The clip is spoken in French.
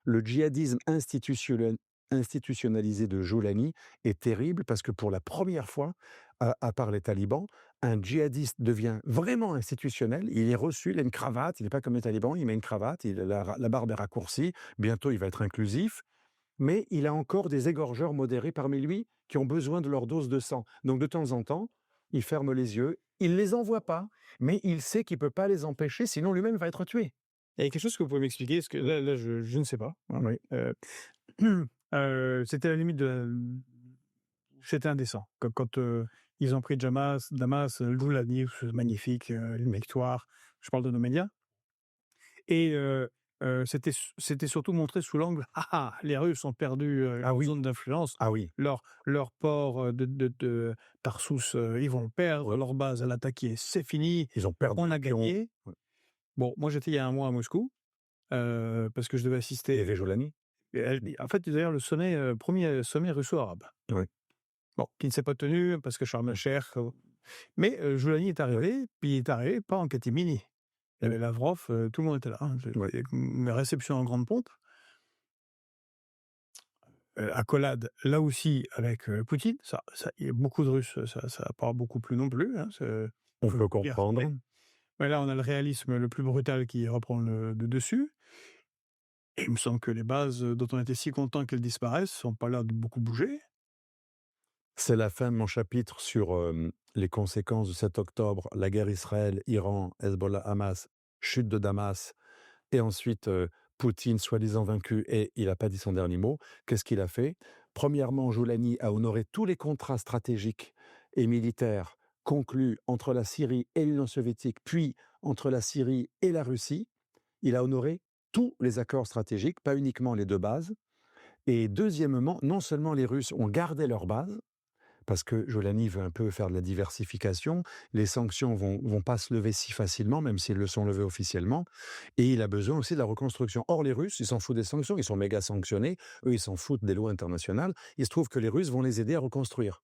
Le djihadisme institutionnalisé de Jolani est terrible parce que pour la première fois, à part les talibans, un djihadiste devient vraiment institutionnel. Il est reçu, il a une cravate, il n'est pas comme les talibans, il met une cravate, la barbe est raccourcie, bientôt il va être inclusif, mais il a encore des égorgeurs modérés parmi lui qui ont besoin de leur dose de sang. Donc de temps en temps, il ferme les yeux, il ne les envoie pas, mais il sait qu'il ne peut pas les empêcher, sinon lui-même va être tué. Il y a quelque chose que vous pouvez m'expliquer, parce que là je ne sais pas, hein. Oui. C'était à la limite c'était indécent. Quand ils ont pris Damas, Joulani, c'est magnifique, une victoire. Je parle de nos médias. Et c'était surtout montré sous l'angle les Russes ont perdu Oui. zone d'influence. Ah oui. Leur port de Tarsus, ils vont le perdre. Leur base à l'attaquer, c'est fini. Ils ont perdu. On a gagné. Ouais. Bon, moi j'étais il y a un mois à Moscou parce que je devais assister. Il y avait Jolani. En fait, d'ailleurs, le sommet, premier sommet russo-arabe. Oui. Bon, qui ne s'est pas tenu parce que Sharm el-Sheikh. Mais Joulani est arrivé, puis il est arrivé pas en catimini. Il y avait Lavrov, tout le monde était là. Hein. Une réception en grande pompe. Accolade, là aussi, avec Poutine. Ça, il y a beaucoup de Russes, ça n'a pas beaucoup plu non plus. Hein, on peut comprendre. Mais là, on a le réalisme le plus brutal qui reprend le dessus. Et il me semble que les bases dont on était si content qu'elles disparaissent sont pas là de beaucoup bouger. C'est la fin de mon chapitre sur les conséquences du 7 octobre, la guerre Israël, Iran, Hezbollah, Hamas, chute de Damas, et ensuite Poutine soi-disant vaincu, et il n'a pas dit son dernier mot. Qu'est-ce qu'il a fait? Premièrement, Joulani a honoré tous les contrats stratégiques et militaires conclus entre la Syrie et l'Union soviétique, puis entre la Syrie et la Russie. Il a honoré tous les accords stratégiques, pas uniquement les deux bases. Et deuxièmement, non seulement les Russes ont gardé leur base, parce que Jolani veut un peu faire de la diversification, les sanctions vont pas se lever si facilement, même s'ils le sont levés officiellement, et il a besoin aussi de la reconstruction. Or, les Russes, ils s'en foutent des sanctions, ils sont méga sanctionnés, eux, ils s'en foutent des lois internationales, il se trouve que les Russes vont les aider à reconstruire.